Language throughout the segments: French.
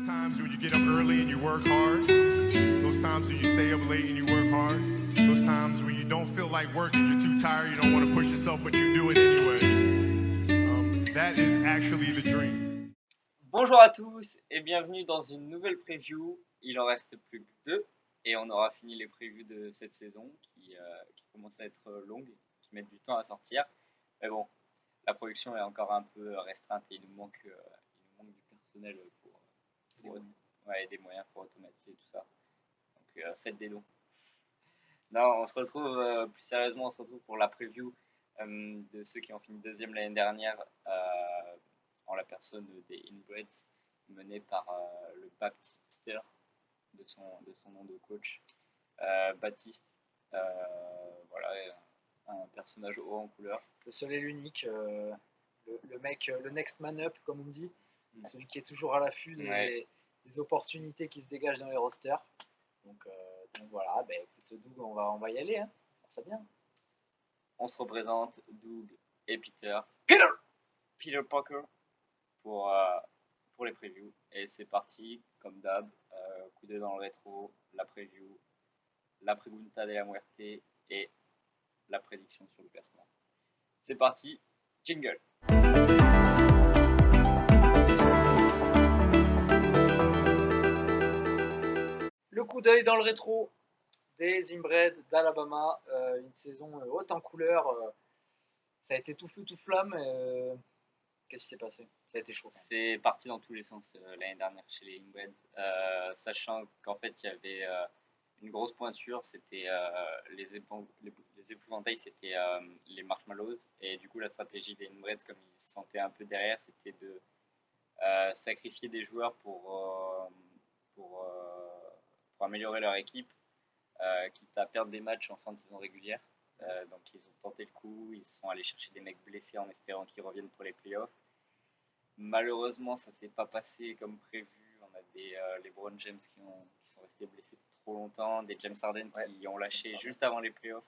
times when you get up early and you work hard, those times when you stay up late and you work hard, those times when you don't feel like working, you're too tired, you don't want to push yourself, but you do it anyway. That is actually the dream. Bonjour à tous et bienvenue dans une nouvelle preview. Il en reste plus que 2 et on aura fini les previews de cette saison qui commence à être longue, qui mettent du temps à sortir. Mais bon, la production est encore un peu restreinte et il nous manque du personnel et des moyens pour automatiser tout ça. Donc faites des dons. Non, on se retrouve plus sérieusement, on se retrouve pour la preview de ceux qui ont fini deuxième l'année dernière en la personne des Inbreds, mené par le Baptiste de son nom de coach, Baptiste. Voilà, un personnage haut en couleur. Le seul et l'unique, le mec, le next man up, comme on dit, celui qui est toujours à l'affût des opportunités qui se dégagent dans les rosters. Donc voilà, écoute Doug, on va y aller, hein. Ça bien. On se représente, Doug et Peter Parker pour les previews. Et c'est parti, comme d'hab, coup d'œil dans le rétro, la preview, la pregunta de la muerte et la prédiction sur le classement. C'est parti, jingle. Le coup d'œil dans le rétro des Inbred d'Alabama, une saison haute en couleur. Ça a été tout feu, tout flamme. Qu'est-ce qui s'est passé? Ça a été chaud. C'est parti dans tous les sens l'année dernière chez les Inbreds, sachant qu'en fait il y avait une grosse pointure, c'était les épouvantails, c'était les marshmallows, et du coup la stratégie des Inbreds, comme ils se sentaient un peu derrière, c'était de sacrifier des joueurs pour améliorer leur équipe, quitte à perdre des matchs en fin de saison régulière. Donc ils ont tenté le coup, ils sont allés chercher des mecs blessés en espérant qu'ils reviennent pour les playoffs. Malheureusement, ça s'est pas passé comme prévu. On a des LeBron James qui sont restés blessés trop longtemps, des James Harden qui ont lâché juste avant les playoffs.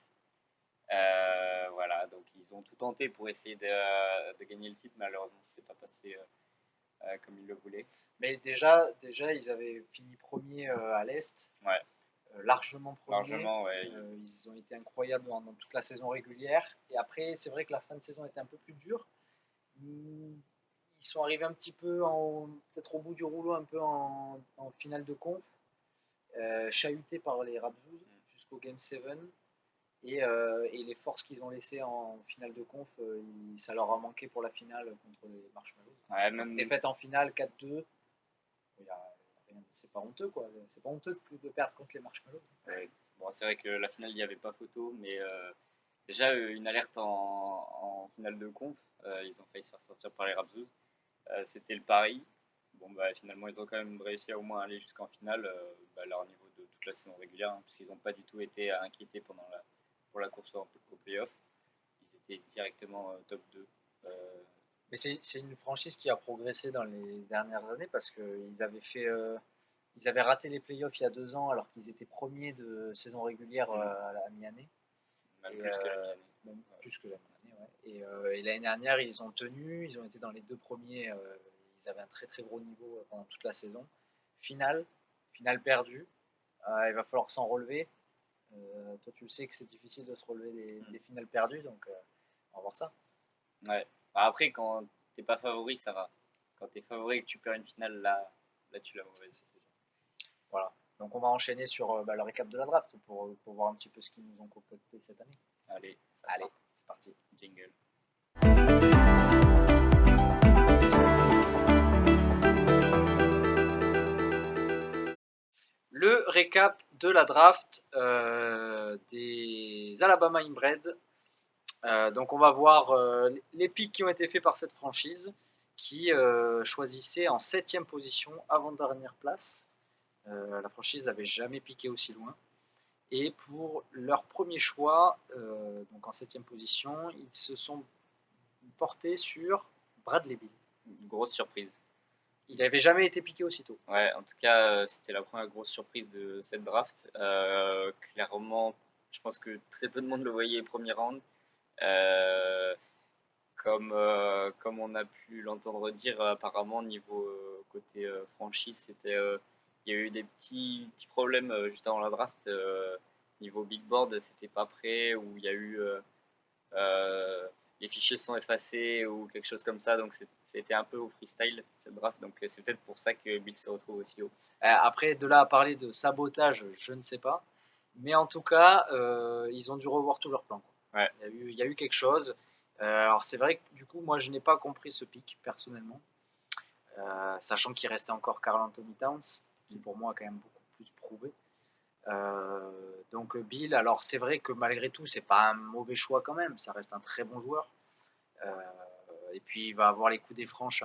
Voilà, donc ils ont tout tenté pour essayer de gagner le titre. Malheureusement, ça s'est pas passé comme ils le voulaient. Mais déjà, ils avaient fini premier à l'Est. Ouais. Largement premier. Largement, ouais. Ils ont été incroyables dans toute la saison régulière. Et après, c'est vrai que la fin de saison était un peu plus dure. Ils sont arrivés un petit peu, peut-être au bout du rouleau, un peu en finale de conf, chahutés par les Raptors jusqu'au Game 7. Et les forces qu'ils ont laissées en finale de conf, ça leur a manqué pour la finale contre les Marshmallows. Ouais, même défaite en finale 4-2. C'est pas honteux, quoi. C'est pas honteux de perdre contre les Marshmallows. Ouais. Bon, c'est vrai que la finale, il n'y avait pas photo, mais déjà une alerte en finale de conf. Ils ont failli se faire sortir par les Raptors. C'était le pari. Bon, finalement, ils ont quand même réussi à au moins aller jusqu'en finale, leur niveau de toute la saison régulière, hein, parce qu'ils n'ont pas du tout été inquiétés pour la course au playoff. Ils étaient directement top 2. Mais c'est une franchise qui a progressé dans les dernières années parce qu'ils avaient raté les playoffs il y a 2 ans alors qu'ils étaient premiers de saison régulière à la mi-année. Même plus que la mi-année, ouais. Et l'année dernière, ils ont tenu, ils ont été dans les 2 premiers, ils avaient un très très gros niveau pendant toute la saison. Finale perdue, il va falloir s'en relever. Toi, tu le sais que c'est difficile de se relever des finales perdues, donc on va voir ça. Ouais. Après, quand t'es pas favori, ça va. Quand t'es favori et que tu perds une finale, là tu l'as mauvaise. Voilà. Donc on va enchaîner sur le récap de la draft pour voir un petit peu ce qu'ils nous ont concocté cette année. Allez, c'est parti. Jingle. Le récap de la draft des Alabama Inbred. Donc on va voir les picks qui ont été faits par cette franchise qui choisissait en 7ème position, avant-dernière place. La franchise n'avait jamais piqué aussi loin. Et pour leur premier choix, donc en 7ème position, ils se sont portés sur Bradley Beal. Une grosse surprise. Il n'avait jamais été piqué aussitôt. Ouais, en tout cas, c'était la première grosse surprise de cette draft. Clairement, je pense que très peu de monde le voyait premier round. comme on a pu l'entendre dire, apparemment niveau côté franchise, il y a eu des petits problèmes juste avant la draft. Niveau big board, c'était pas prêt, ou il y a eu les fichiers sont effacés ou quelque chose comme ça, donc c'était un peu au freestyle cette draft, donc c'est peut-être pour ça que Bill se retrouve aussi haut. Après, de là à parler de sabotage, je ne sais pas. Mais en tout cas, ils ont dû revoir tous leurs plans, quoi. Ouais. Il y a eu quelque chose. Alors c'est vrai que du coup, moi, je n'ai pas compris ce pic, personnellement. Sachant qu'il restait encore Karl Anthony Towns, qui pour moi a quand même beaucoup plus prouvé. Donc Bill, alors c'est vrai que malgré tout, c'est pas un mauvais choix quand même. Ça reste un très bon joueur. Et puis il va avoir les coups des franches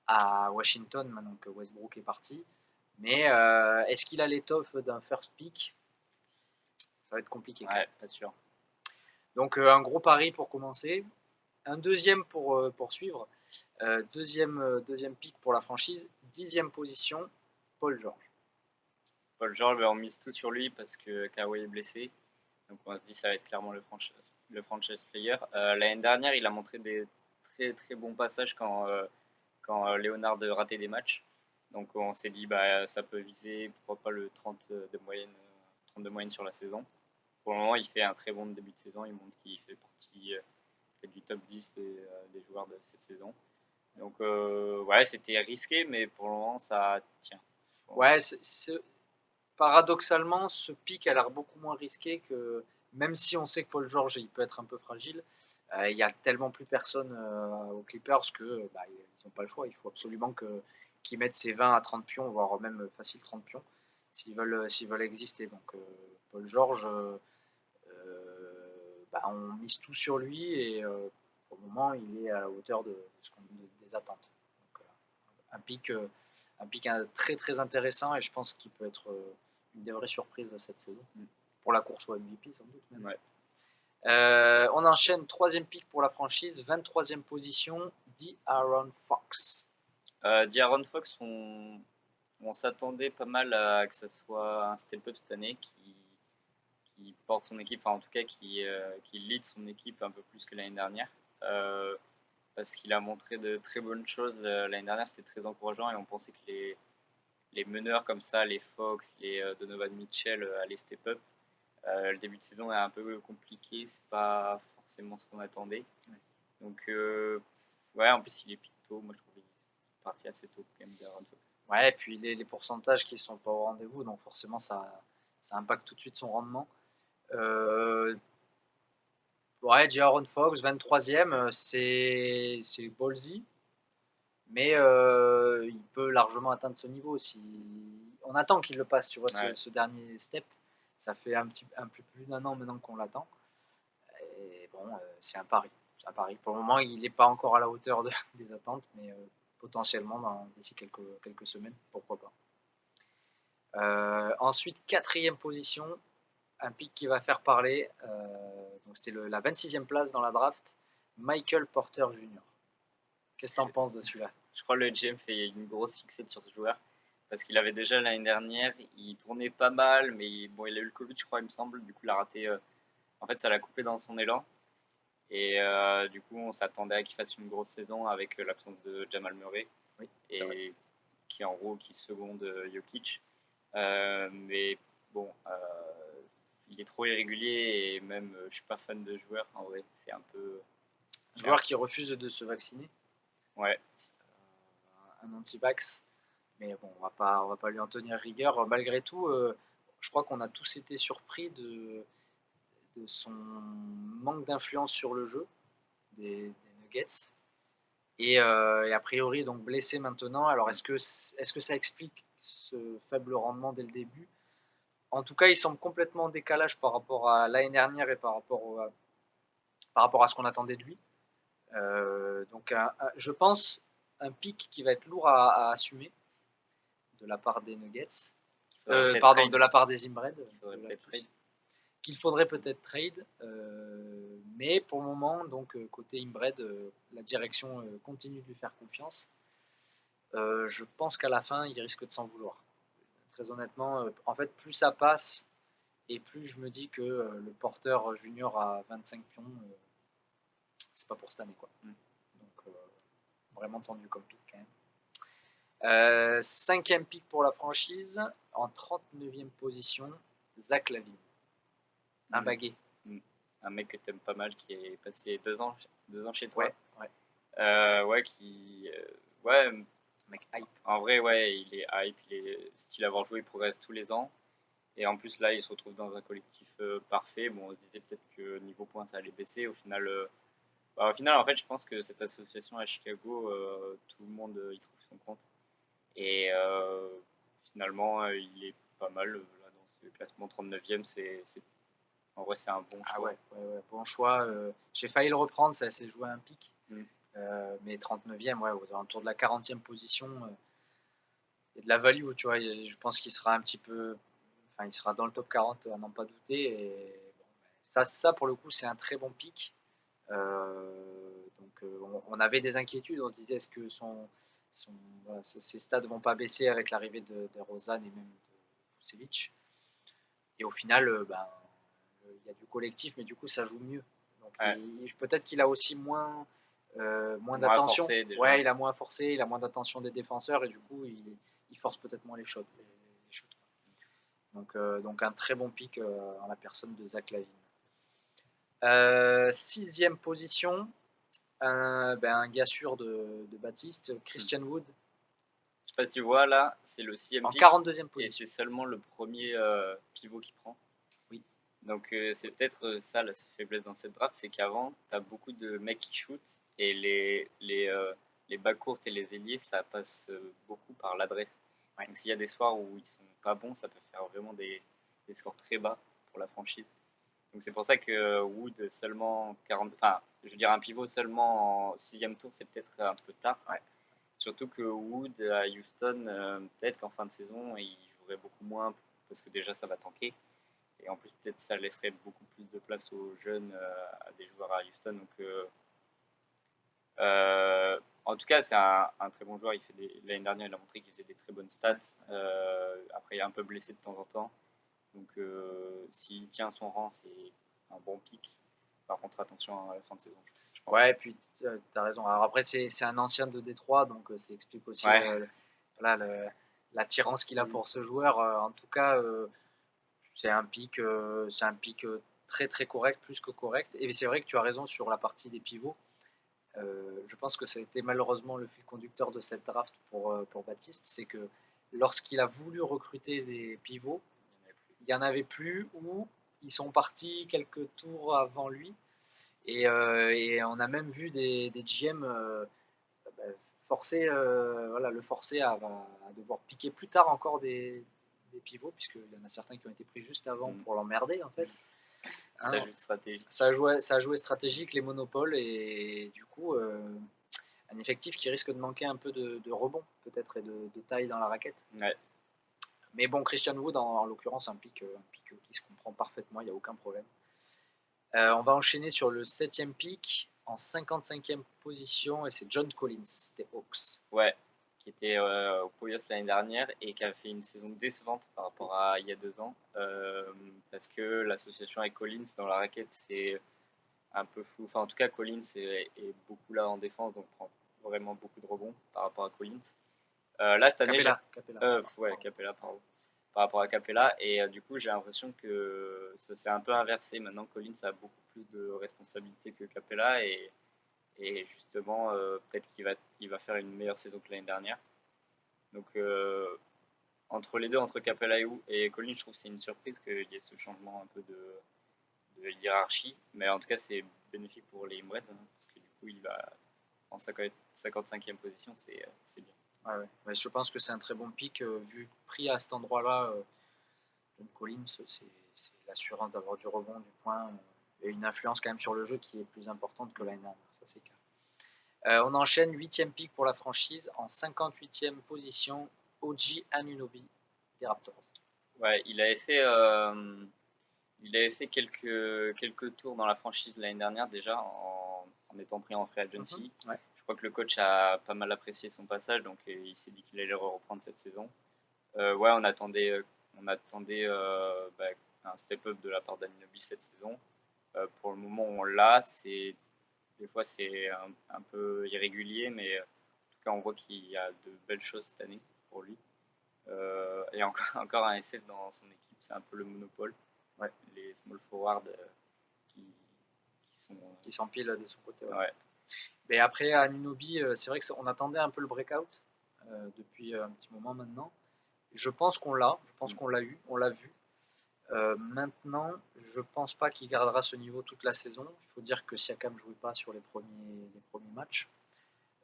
à Washington maintenant que Westbrook est parti. Mais est-ce qu'il a l'étoffe d'un first pick? Ça va être compliqué. Ouais, pas sûr. Donc un gros pari pour commencer. Un deuxième pour poursuivre. Deuxième pick pour la franchise. 10e position, Paul George. Paul George, on mise tout sur lui parce que Kawhi est blessé. Donc on se dit ça va être clairement le franchise player. L'année dernière, il a montré des très très bons passages quand Leonard ratait des matchs. Donc on s'est dit bah ça peut viser pourquoi pas le 30 de moyenne, 30 de moyenne sur la saison. Pour le moment, il fait un très bon début de saison. Il montre qu'il fait partie du top 10 des joueurs de cette saison. Donc ouais, c'était risqué, mais pour le moment ça tient. Ouais, paradoxalement, ce pick a l'air beaucoup moins risqué que, même si on sait que Paul George il peut être un peu fragile, il y a tellement plus personne aux Clippers que bah, ils n'ont pas le choix. Il faut absolument qu'ils mettent ces 20 à 30 pions, voire même facile 30 pions, s'ils veulent exister. Donc Paul George, bah, on mise tout sur lui et pour le moment il est à la hauteur des attentes. Donc, un pick très très intéressant et je pense qu'il peut être une des vraies surprises de cette saison. Pour la course au MVP sans doute. Même. Ouais. On enchaîne, troisième pick pour la franchise, 23e position, De'Aaron Fox. De'Aaron Fox, on s'attendait pas mal à que ça soit un step-up cette année qui porte son équipe, enfin en tout cas qui lead son équipe un peu plus que l'année dernière. Parce qu'il a montré de très bonnes choses l'année dernière, c'était très encourageant et on pensait que les meneurs comme ça, les Fox, les Donovan Mitchell allaient step up. Le début de saison est un peu compliqué, c'est pas forcément ce qu'on attendait. Ouais. Donc ouais, en plus il est tôt, moi je trouve qu'il est parti assez tôt quand même d'Aaron Fox. Ouais, et puis les pourcentages qui sont pas au rendez-vous, donc forcément ça impacte tout de suite son rendement. Ouais, De'Aaron Fox, 23e, c'est ballsy, mais il peut largement atteindre ce niveau. On attend qu'il le passe, tu vois, Ouais. ce dernier step. Ça fait un peu plus d'un an maintenant qu'on l'attend. Et bon, c'est un pari. Pour le moment, il n'est pas encore à la hauteur des attentes, mais potentiellement d'ici quelques semaines, pourquoi pas. Ensuite, 4e position, un pick qui va faire parler. Donc c'était la 26e place dans la draft, Michael Porter Jr. Qu'est-ce que tu en penses de celui-là? Je crois que le GM fait une grosse fixette sur ce joueur parce qu'il avait déjà l'année dernière, il tournait pas mal, mais bon, il a eu le Covid, je crois, il me semble. Du coup, il a raté. En fait, ça l'a coupé dans son élan. Et du coup, on s'attendait à qu'il fasse une grosse saison avec l'absence de Jamal Murray. Oui, et qui en gros qui seconde Jokic. Mais bon, il est trop irrégulier et même je suis pas fan de joueur. En vrai, c'est un peu. Un joueur qui refuse de se vacciner. Ouais. Un anti-vax. Mais bon, on va pas lui en tenir rigueur. Malgré tout, je crois qu'on a tous été surpris de son manque d'influence sur le jeu des Nuggets. Et a priori, donc blessé maintenant. Alors, est-ce que ça explique ce faible rendement dès le début? En tout cas, il semble complètement en décalage par rapport à l'année dernière et par rapport à ce qu'on attendait de lui. Donc, je pense un pic qui va être lourd à assumer de la part des Nuggets. De la part des Inbred. Qu'il faudrait peut-être trade. Mais pour le moment, donc côté Inbred, la direction continue de lui faire confiance. Je pense qu'à la fin, il risque de s'en vouloir. Très honnêtement, en fait, plus ça passe et plus je me dis que le porteur junior à 25 pions, c'est pas pour cette année, quoi. Mm. Donc, vraiment tendu comme pick, quand même. 5e pick pour la franchise, en 39e position, Zach Lavine. Un Mm. baguet. Un mec que t'aimes pas mal, qui est passé 2 ans chez toi. Ouais. Ouais, Un mec hype. en vrai, ouais, il est hype, il est style avoir joué, il progresse tous les ans. Et en plus, là, il se retrouve dans un collectif parfait. Bon, on se disait peut-être que niveau points, ça allait baisser. Au final, en fait, je pense que cette association à Chicago, tout le monde y trouve son compte. Et finalement, il est pas mal là, dans ce classement 39e. En vrai, c'est un bon choix. Ah ouais, bon choix. J'ai failli le reprendre, ça s'est joué à un pic. Mm. Mais 39e, ouais, aux alentours de la 40e position, il y a de la value, tu vois. Je pense qu'il sera un petit peu. Enfin, il sera dans le top 40, à n'en pas douter. Et bon, ça, pour le coup, c'est un très bon pic. On avait des inquiétudes, on se disait est-ce que voilà, ses stats ne vont pas baisser avec l'arrivée de Rosanne et même de Vucevic. Et au final, il y a du collectif, mais du coup, ça joue mieux. Donc, Ouais. peut-être qu'il a aussi moins Moins d'attention. forcé, déjà. Ouais, il a moins forcé, il a moins d'attention des défenseurs et du coup, il force peut-être moins les shoots. Donc un très bon pick en la personne de Zach Lavine. 6e position, un gars sûr de Baptiste, Christian Wood, Je sais pas si tu vois là, c'est le 6e en pick 42e et position. c'est seulement le premier pivot qui prend. Oui. Donc c'est peut-être ça la faiblesse dans cette draft, c'est qu'avant, tu as beaucoup de mecs qui shootent et les bas courtes et les ailiers, ça passe beaucoup par l'adresse. Ouais. Donc s'il y a des soirs où ils sont pas bons, ça peut faire vraiment des scores très bas pour la franchise. Donc c'est pour ça que Wood seulement 40, enfin je veux dire un pivot seulement en 6e tour, c'est peut-être un peu tard. Ouais. Surtout que Wood à Houston, peut-être qu'en fin de saison, il jouerait beaucoup moins parce que déjà ça va tanker. Et en plus, peut-être ça laisserait beaucoup plus de place aux jeunes, à des joueurs à Houston. Donc, en tout cas, c'est un très bon joueur. L'année dernière, il a montré qu'il faisait des très bonnes stats. Après, il est un peu blessé de temps en temps. Donc, s'il tient son rang, c'est un bon pic. Par contre, attention à la fin de saison. Je pense. Ouais, et puis tu as raison. Alors après, c'est un ancien de Détroit, donc ça explique aussi Ouais. voilà, l'attirance qu'il a pour ce joueur. En tout cas, c'est un pic très très correct, plus que correct. Et c'est vrai que tu as raison sur la partie des pivots. Je pense que ça a été malheureusement le fil conducteur de cette draft pour Baptiste, c'est que lorsqu'il a voulu recruter des pivots, il n'y en avait plus ou ils sont partis quelques tours avant lui. Et on a même vu des GM le forcer à devoir piquer plus tard encore des pivots, puisqu'il y en a certains qui ont été pris juste avant pour l'emmerder en fait. Ça joue stratégique. Ça a joué stratégique, les monopoles, et du coup, un effectif qui risque de manquer un peu de rebond, peut-être, et de taille dans la raquette. Ouais. Mais bon, Christian Wood, en l'occurrence, un pic qui se comprend parfaitement, il n'y a aucun problème. On va enchaîner sur le 7e pick, en 55e position, et c'est John Collins, des Hawks. Ouais, qui était au Poyos l'année dernière et qui a fait une saison décevante par rapport à il y a 2 ans, parce que l'association avec Collins dans la raquette, c'est un peu flou. Enfin, en tout cas, Collins est beaucoup là en défense, donc prend vraiment beaucoup de rebonds par rapport à Collins. Là, cette année, Capella, pardon. Par rapport à Capella, et du coup, j'ai l'impression que ça s'est un peu inversé. Maintenant, Collins a beaucoup plus de responsabilités que Capella, et justement, peut-être qu'il va faire une meilleure saison que l'année dernière. Donc, entre les deux, entre Capella et Collins, je trouve que c'est une surprise qu'il y ait ce changement un peu de hiérarchie. Mais en tout cas, c'est bénéfique pour les Imreds, parce que du coup, il va en 55e position, c'est bien. Ouais. Mais je pense que c'est un très bon pick, vu pris à cet endroit-là. John Collins, c'est l'assurance d'avoir du rebond, du point, et une influence quand même sur le jeu qui est plus importante que l'année dernière, ça c'est clair. On enchaîne, 8e pick pour la franchise, en 58e position, OG Anunoby des Raptors. Ouais, il avait fait quelques tours dans la franchise l'année dernière déjà en étant pris en free agency. Ouais. Je crois que le coach a pas mal apprécié son passage, donc il s'est dit qu'il allait reprendre cette saison. Ouais, on attendait un step-up de la part d'Anunoby cette saison. Pour le moment, on l'a. C'est Des fois, c'est un peu irrégulier, mais en tout cas, on voit qu'il y a de belles choses cette année pour lui. Et encore, encore un SF dans son équipe, c'est un peu le monopole. Ouais. Les small forwards qui sont. Qui s'empile de son côté. Ouais. Ouais. Mais après, Anunoby, c'est vrai qu'on attendait un peu le breakout depuis un petit moment maintenant. Je pense qu'on l'a, qu'on l'a eu, on l'a vu. Maintenant, je pense pas qu'il gardera ce niveau toute la saison. Il faut dire que Siakam ne jouait pas sur les premiers matchs.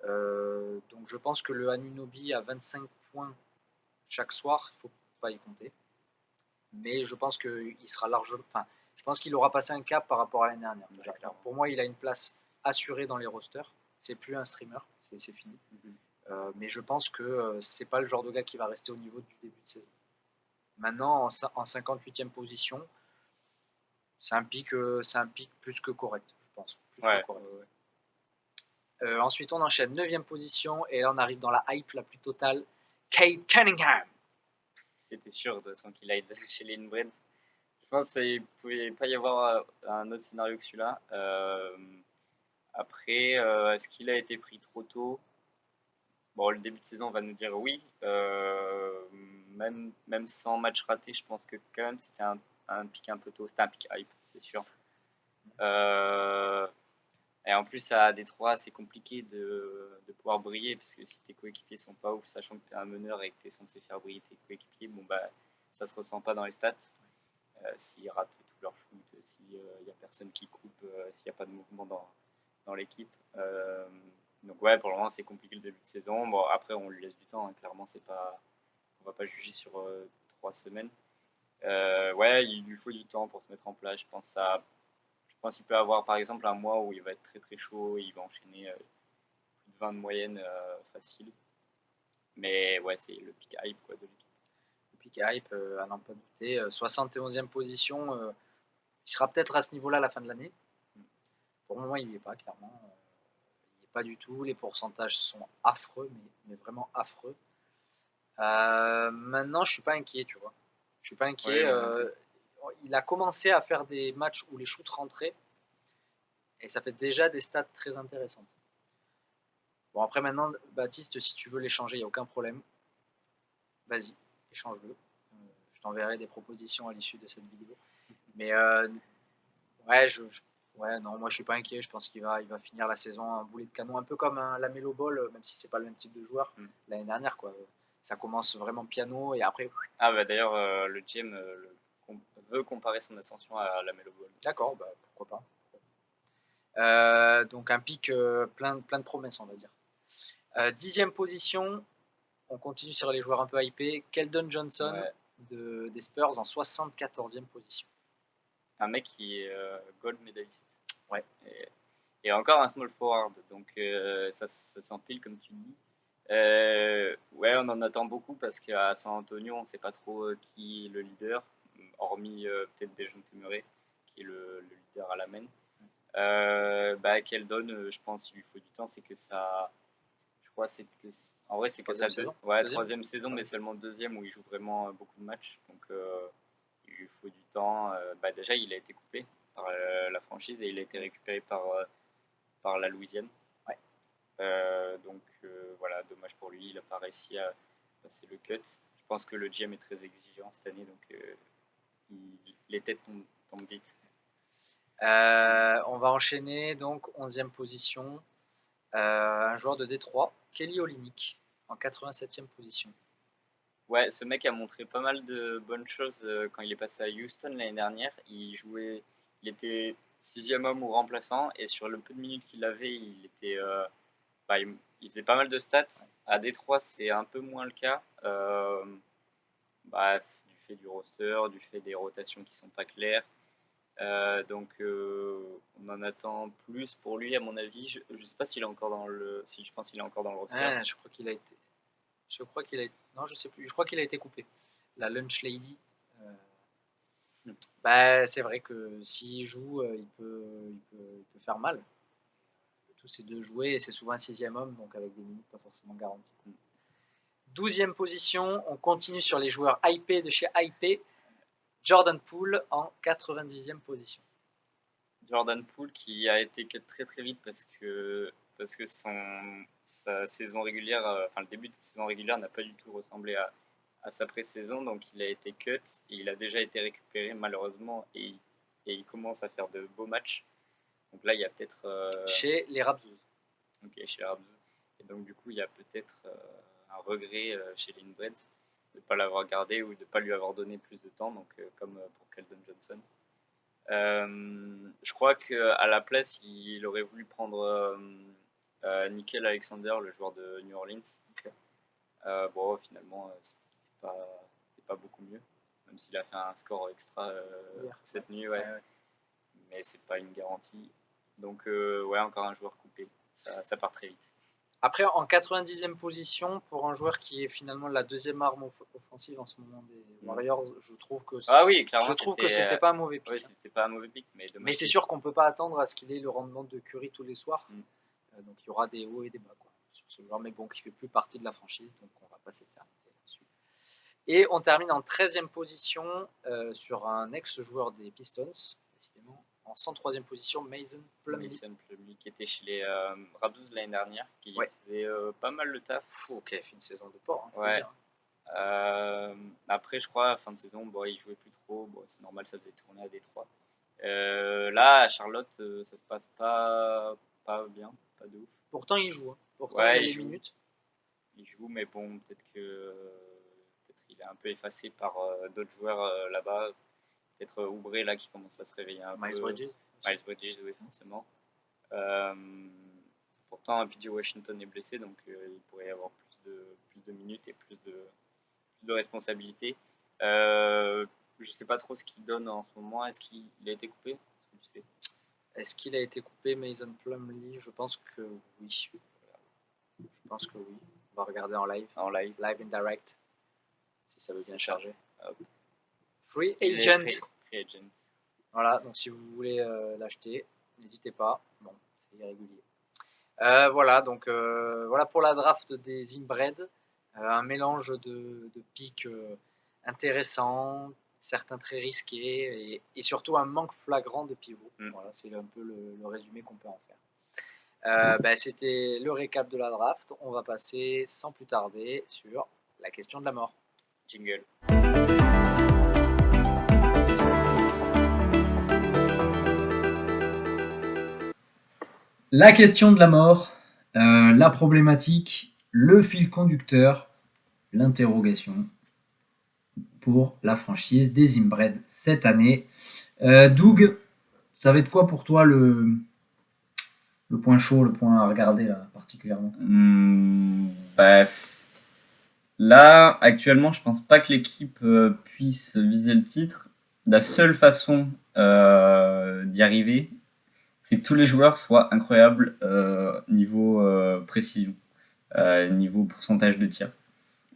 Donc je pense que le Anunoby à 25 points chaque soir, il ne faut pas y compter. Mais je pense qu'il sera largement. Enfin, je pense qu'il aura passé un cap par rapport à l'année dernière. Pour moi, il a une place assurée dans les rosters. C'est plus un streamer, c'est fini. Mais je pense que c'est pas le genre de gars qui va rester au niveau du début de saison. Maintenant, en 58e position, c'est un pic plus que correct, je pense. Ouais. Ensuite, on enchaîne 9e position et là, on arrive dans la hype la plus totale. Cade Cunningham. C'était sûr de toute façon qu'il aille chez les Inbreds. Je pense qu'il ne pouvait pas y avoir un autre scénario que celui-là. Après, est-ce qu'il a été pris trop tôt? Bon, le début de saison, on va nous dire oui. Même sans match raté, je pense que quand même c'était un pic un peu tôt. C'était un pic hype, c'est sûr. Et en plus, à Détroit, c'est compliqué de pouvoir briller parce que si tes coéquipiers sont pas ouf, sachant que tu es un meneur et que tu es censé faire briller tes coéquipiers, bon, bah, ça se ressent pas dans les stats. S'ils ratent tout leur shoot, s'il n'y a personne qui coupe, s'il n'y a pas de mouvement dans l'équipe. Donc ouais, pour le moment c'est compliqué le début de saison. Bon, après on lui laisse du temps, hein. Clairement on va pas juger sur 3 semaines. Ouais, il lui faut du temps pour se mettre en place. Je pense qu'il peut avoir par exemple un mois où il va être très très chaud et il va enchaîner plus de 20 de moyenne facile. Mais ouais, c'est le pic hype quoi, de l'équipe. Le pic hype, à n'en pas douter. 71e position, il sera peut-être à ce niveau-là à la fin de l'année. Pour le moment, il n'y est pas, clairement. Il n'y est pas du tout. Les pourcentages sont affreux, mais vraiment affreux. Maintenant, je ne suis pas inquiet, tu vois. Je suis pas inquiet. Il a commencé à faire des matchs où les shoots rentraient. Et ça fait déjà des stats très intéressantes. Bon, après maintenant, Baptiste, si tu veux l'échanger, il n'y a aucun problème. Vas-y, échange-le. Je t'enverrai des propositions à l'issue de cette vidéo. Mais ouais, non, moi je suis pas inquiet. Je pense qu'il va finir la saison en boulet de canon, un peu comme un Lamelo Ball, même si c'est pas le même type de joueur l'année dernière, quoi. Ça commence vraiment piano et après. Ah bah d'ailleurs, le GM veut comparer son ascension à Lamelo Ball. D'accord, bah, pourquoi pas. Donc un pic plein de promesses, on va dire. 10e position, on continue sur les joueurs un peu hypés. Keldon Johnson des Spurs en 74e position. Un mec qui est gold medaliste. Ouais. Et encore un small forward, donc ça s'empile comme tu dis. Ouais, on en attend beaucoup parce qu'à San Antonio, on ne sait pas trop qui est le leader, hormis peut-être Dejounte Murray, qui est le leader à la main. Keldon, je pense qu'il lui faut du temps, c'est que ça. Je crois en vrai c'est que ça. Ouais, troisième saison, mais seulement deuxième où il joue vraiment beaucoup de matchs. Donc il lui faut du temps. Déjà, il a été coupé par la franchise et il a été récupéré par la Louisiane. Ouais. Donc voilà, dommage pour lui, il n'a pas réussi à passer le cut. Je pense que le GM est très exigeant cette année, donc les têtes tombent vite. On va enchaîner, donc 11e position. Un joueur de Détroit, Kelly Olynyk, en 87e position. Ouais, ce mec a montré pas mal de bonnes choses quand il est passé à Houston l'année dernière. Il était 6e homme ou remplaçant, et sur le peu de minutes qu'il avait, il faisait pas mal de stats. À Détroit, c'est un peu moins le cas. Du fait du roster, du fait des rotations qui sont pas claires. Donc on en attend plus pour lui à mon avis. Je sais pas s'il est encore dans le. Si je pense qu'il est encore dans le roster. Je crois qu'il a été. Non, je sais plus. Je crois qu'il a été coupé. La Lunch Lady. C'est vrai que s'il joue, il peut faire mal. Le tout c'est de jouer et c'est souvent un 6e homme, donc avec des minutes pas forcément garanties. 12e position, on continue sur les joueurs hypés de chez Hypé. Jordan Poole en 90e position. Jordan Poole qui a été cut très très vite parce que sa saison régulière, le début de saison régulière n'a pas du tout ressemblé à sa pré-saison, donc il a été cut et il a déjà été récupéré malheureusement et il commence à faire de beaux matchs. Donc là il y a peut-être Chez les Raptors. chez les Raptors. Et donc du coup il y a peut-être un regret chez les Inbreds de ne pas l'avoir gardé ou de ne pas lui avoir donné plus de temps, donc comme pour Keldon Johnson. Je crois qu'à la place, il aurait voulu prendre Nickel Alexander, le joueur de New Orleans. Bon, finalement, c'était pas beaucoup mieux, même s'il a fait un score extra cette nuit, ouais. Mais c'est pas une garantie. Donc, ouais, encore un joueur coupé. Ça part très vite. Après, en 90e position, pour un joueur qui est finalement la deuxième arme offensive en ce moment des Warriors, je trouve que c'était pas un mauvais pick. Oui, c'était pas un mauvais pick, mais c'est sûr qu'on peut pas attendre à ce qu'il ait le rendement de Curry tous les soirs. Donc il y aura des hauts et des bas sur ce joueur, mais bon, qui fait plus partie de la franchise, donc on va pas s'éterniser là-dessus. Et on termine en 13e position sur un ex-joueur des Pistons, décidément. En 103e position, Mason Plumlee, qui était chez les Raptors l'année dernière, qui faisait pas mal le taf. Qui a fait une saison de porc. Ouais. Après, je crois, à fin de saison, il jouait plus trop. Bon, c'est normal, ça faisait tourner à Détroit. Là, à Charlotte, ça se passe pas bien, pas de ouf. Pourtant, il joue. Pourtant, il a les minutes. Il joue, mais bon, peut-être qu'il est un peu effacé par d'autres joueurs là-bas. Peut-être Oubre là qui commence à se réveiller un peu. Miles Bridges, oui, forcément. Pourtant, PJ Washington est blessé, donc il pourrait y avoir plus de minutes et plus de responsabilités. Je sais pas trop ce qu'il donne en ce moment. Est-ce qu'il a été coupé? Est-ce qu'il a été coupé, Mason Plumlee? Je pense que oui. On va regarder en live. Live and direct. Si ça veut bien charger. Free agent. Voilà, donc si vous voulez l'acheter, n'hésitez pas. Bon, c'est irrégulier. Voilà, donc voilà pour la draft des Inbred. Un mélange de picks intéressants, certains très risqués et surtout un manque flagrant de pivot. Voilà, c'est un peu le résumé qu'on peut en faire. C'était le récap de la draft. On va passer sans plus tarder sur la question de la mort. Jingle. La question de la mort, la problématique, le fil conducteur, l'interrogation pour la franchise des Inbred cette année. Doug, ça va être quoi pour toi le point chaud, le point à regarder là, particulièrement? Là, actuellement, je pense pas que l'équipe puisse viser le titre. La seule façon d'y arriver, c'est que tous les joueurs soient incroyables niveau précision, niveau pourcentage de tir.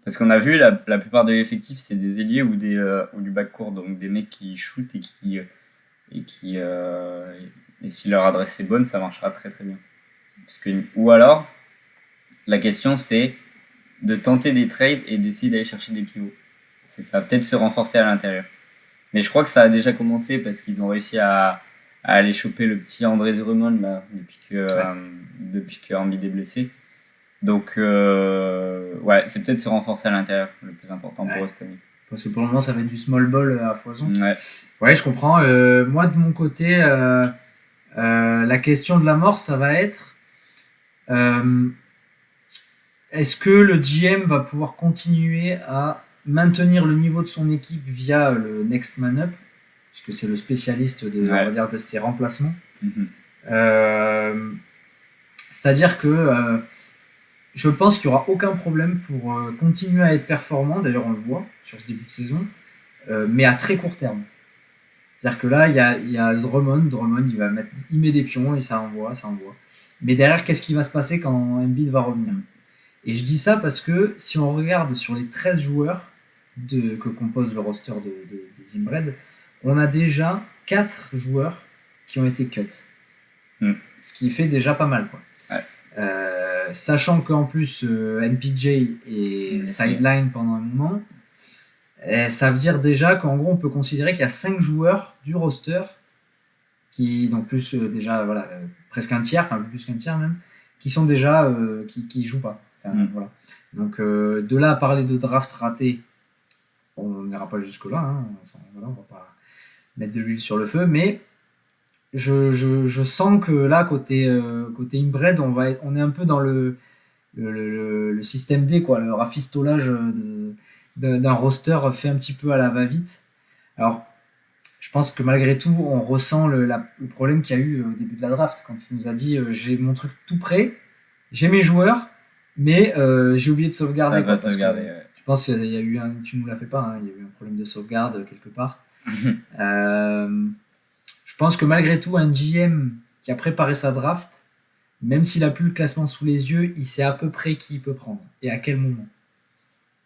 Parce qu'on a vu, la plupart de l'effectif, c'est des ailiers ou du backcourt, donc des mecs qui shootent et si leur adresse est bonne, ça marchera très très bien. Ou alors, la question c'est de tenter des trades et d'essayer d'aller chercher des pivots. Ça va peut-être se renforcer à l'intérieur. Mais je crois que ça a déjà commencé parce qu'ils ont réussi à aller choper le petit André Drummond là, depuis que Embiid est blessé. Donc, c'est peut-être se renforcer à l'intérieur le plus important pour eux cette année. Parce que pour le moment, ça va être du small ball à foison. Ouais, je comprends. Moi, de mon côté, la question de la mort, ça va être est-ce que le GM va pouvoir continuer à maintenir le niveau de son équipe via le Next Man Up, puisque c'est le spécialiste on va dire, de ses remplacements. C'est-à-dire que je pense qu'il n'y aura aucun problème pour continuer à être performant. D'ailleurs, on le voit sur ce début de saison, mais à très court terme. C'est-à-dire que là, il y a Drummond, il met des pions et ça envoie. Mais derrière, qu'est-ce qui va se passer quand Embiid va revenir? Et je dis ça parce que si on regarde sur les 13 joueurs que compose le roster des Inbred, on a déjà 4 joueurs qui ont été cut. Ce qui fait déjà pas mal, quoi. Sachant qu'en plus MPJ est sideline pendant un moment, ça veut dire déjà qu'en gros on peut considérer qu'il y a 5 joueurs du roster donc plus déjà voilà, presque un tiers, enfin plus qu'un tiers même, qui sont déjà qui jouent pas. Enfin, voilà. Donc de là à parler de draft raté, on n'ira pas jusque là. Hein, voilà, on va pas mettre de l'huile sur le feu, mais je sens que là côté inbred, on est un peu dans le système D, quoi, le rafistolage d'un roster fait un petit peu à la va-vite. Alors, je pense que malgré tout, on ressent le problème qu'il y a eu au début de la draft, quand il nous a dit j'ai mon truc tout prêt, j'ai mes joueurs, mais j'ai oublié de sauvegarder. Ça va parce que sauvegarder, ouais. Je pense qu'il y a eu tu nous l'as fait pas, hein, il y a eu un problème de sauvegarde quelque part. Je pense que malgré tout, un GM qui a préparé sa draft, même s'il a plus le classement sous les yeux, il sait à peu près qui il peut prendre et à quel moment.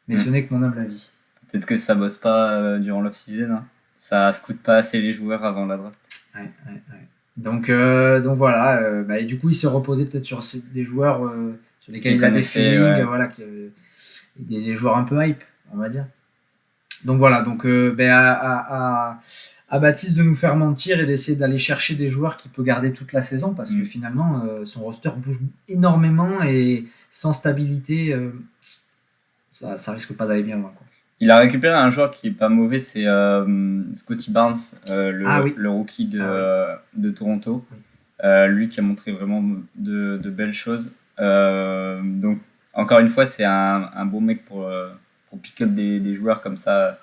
Mais ce n'est que mon humble avis. Peut-être que ça bosse pas durant l'off-season. Hein. Ça scoute pas assez les joueurs avant la draft. Ouais. Donc voilà. Et du coup, il s'est reposé peut-être sur des joueurs sur lesquels il a des feelings, voilà, des joueurs un peu hype, on va dire. Donc voilà. Donc à Baptiste de nous faire mentir et d'essayer d'aller chercher des joueurs qu'il peut garder toute la saison, parce que finalement son roster bouge énormément et sans stabilité, ça risque pas d'aller bien loin, quoi. Il a récupéré un joueur qui est pas mauvais, c'est Scotty Barnes, le rookie de Toronto. Lui qui a montré vraiment de belles choses. Donc encore une fois, c'est un bon mec pour pick up des joueurs comme ça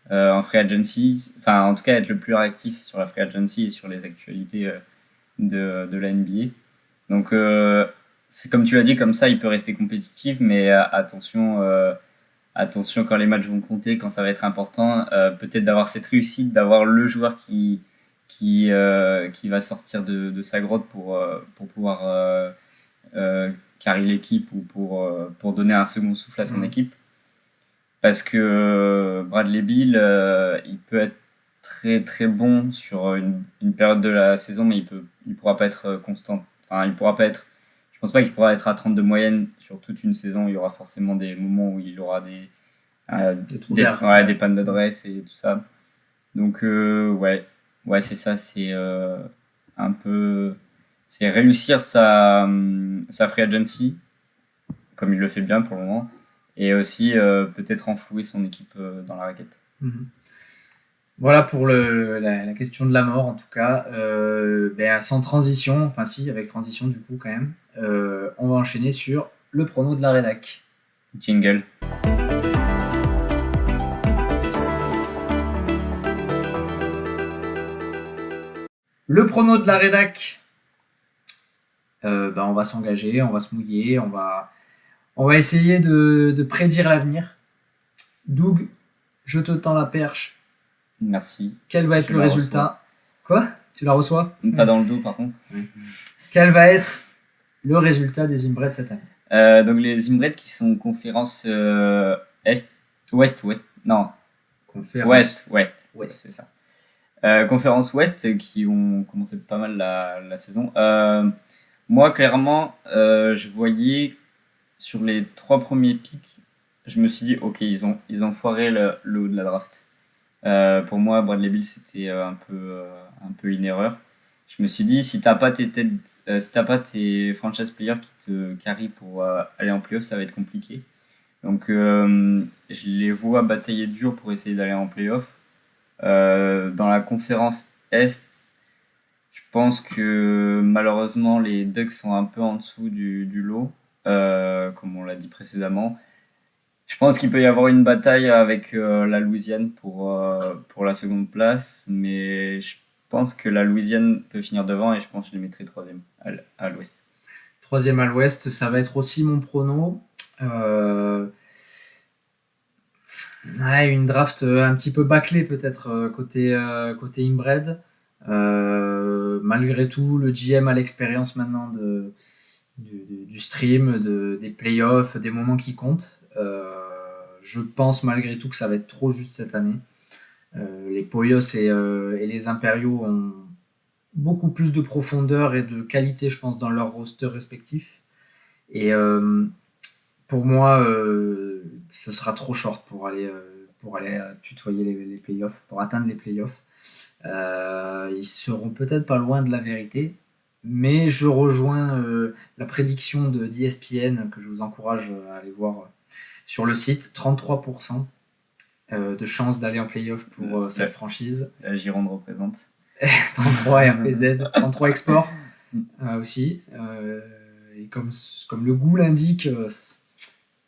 en free agency. Enfin, en tout cas, être le plus réactif sur la free agency et sur les actualités de la NBA. Donc c'est comme tu l'as dit, comme ça, il peut rester compétitif, mais attention quand les matchs vont compter, quand ça va être important, peut-être d'avoir cette réussite, d'avoir le joueur qui va sortir de sa grotte pour pouvoir carrer l'équipe ou pour donner un second souffle à son équipe. Parce que Bradley Beal, il peut être très très bon sur une période de la saison, mais il pourra pas être constant. Enfin, je pense pas qu'il pourra être à 30 de moyenne sur toute une saison. Il y aura forcément des moments où il aura des pannes d'adresse et tout ça. Donc c'est ça, c'est un peu, c'est réussir sa free agency comme il le fait bien pour le moment, et aussi peut-être enflouer son équipe dans la raquette. Voilà pour la question de la mort, en tout cas. Sans transition, enfin si, avec transition du coup quand même, on va enchaîner sur le prono de la rédac. Jingle. Le prono de la rédac, on va s'engager, on va se mouiller, on va essayer de prédire l'avenir. Doug, je te tends la perche. Merci. Quel va être le résultat ? Quoi ? Tu la reçois ? Pas dans le dos, par contre. Quel va être le résultat des Inbred cette année ? Donc les Inbred qui sont conférence Ouest, non. Conférence Ouest, c'est ça. Conférence Ouest qui ont commencé pas mal la saison. Moi, clairement, je voyais sur les 3 premiers picks, je me suis dit, ok, ils ont foiré le haut de la draft. Pour moi, Bradley Beal, c'était un peu une erreur. Je me suis dit, si t'as pas tes franchise players qui te carry pour aller en playoff, ça va être compliqué. Donc, je les vois batailler dur pour essayer d'aller en playoff. Dans la conférence Est, je pense que malheureusement les Ducks sont un peu en dessous du lot, comme on l'a dit précédemment. Je pense qu'il peut y avoir une bataille avec la Louisiane pour la seconde place, mais je pense que la Louisiane peut finir devant et je pense que je les mettrai 3e à l'Ouest. 3e à l'Ouest, ça va être aussi mon prono. Une draft un petit peu bâclée peut-être côté inbred. Malgré tout, le GM a l'expérience maintenant du stream, des playoffs, des moments qui comptent. Je pense malgré tout que ça va être trop juste cette année. Les Poyos et les Impériaux ont beaucoup plus de profondeur et de qualité, je pense, dans leur roster respectif. Et pour moi, ce sera trop short pour aller tutoyer les playoffs, pour atteindre les playoffs. Ils seront peut-être pas loin de la vérité, mais je rejoins la prédiction d'ESPN que je vous encourage à aller voir sur le site. 33% de chances d'aller en playoff pour cette franchise. La Gironde représente. 33 RPZ, 33 Export aussi. Et comme le goût l'indique,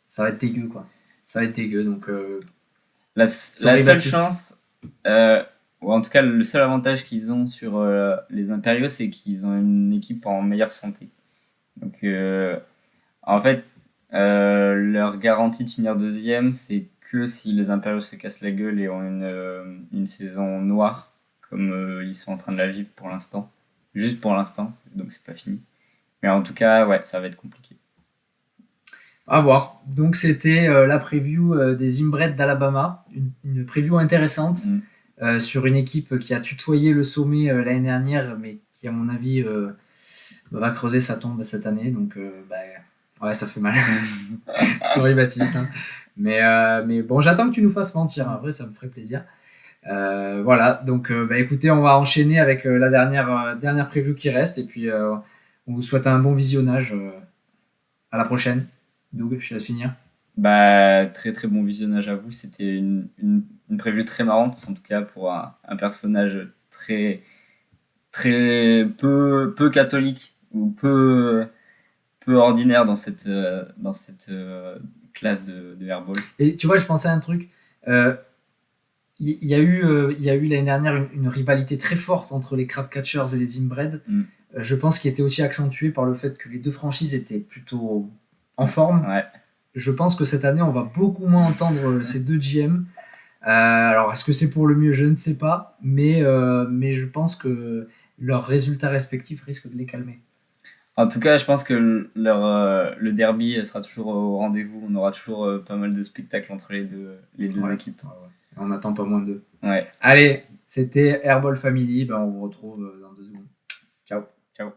ça va être dégueu, quoi. Ça va être dégueu, donc... La Sorry, seule Baptiste. chance, ou en tout cas le seul avantage qu'ils ont sur les Impériaux, c'est qu'ils ont une équipe en meilleure santé. Donc en fait, leur garantie de finir deuxième, c'est que si les Impériaux se cassent la gueule et ont une saison noire, comme ils sont en train de la vivre pour l'instant. Juste pour l'instant, donc c'est pas fini. Mais en tout cas, ouais, ça va être compliqué. À voir. Donc c'était la preview des Inbred d'Alabama, une preview intéressante sur une équipe qui a tutoyé le sommet l'année dernière, mais qui à mon avis va creuser sa tombe cette année. Donc ouais, ça fait mal. Sorry Baptiste. Hein. Mais bon, j'attends que tu nous fasses mentir. En vrai, ça me ferait plaisir. Voilà. Donc écoutez, on va enchaîner avec la dernière preview qui reste, et puis on vous souhaite un bon visionnage. À la prochaine. Doug, je te laisse finir. Très très bon visionnage à vous. C'était une preview très marrante, en tout cas pour un personnage très peu catholique ou peu ordinaire dans cette classe de airball. Et tu vois, je pensais à un truc. Il y a eu l'année dernière une rivalité très forte entre les Crab Catchers et les Inbred. Je pense qu'il était aussi accentué par le fait que les deux franchises étaient plutôt en forme. Ouais. Je pense que cette année, on va beaucoup moins entendre ces deux GM. Alors, est-ce que c'est pour le mieux? Je ne sais pas. Mais je pense que leurs résultats respectifs risquent de les calmer. En tout cas, je pense que le derby sera toujours au rendez-vous. On aura toujours pas mal de spectacles entre les deux équipes. Ouais. On n'attend pas moins d'eux. Ouais. Allez, c'était Airball Family. On vous retrouve dans 2 secondes. Ciao. Ciao.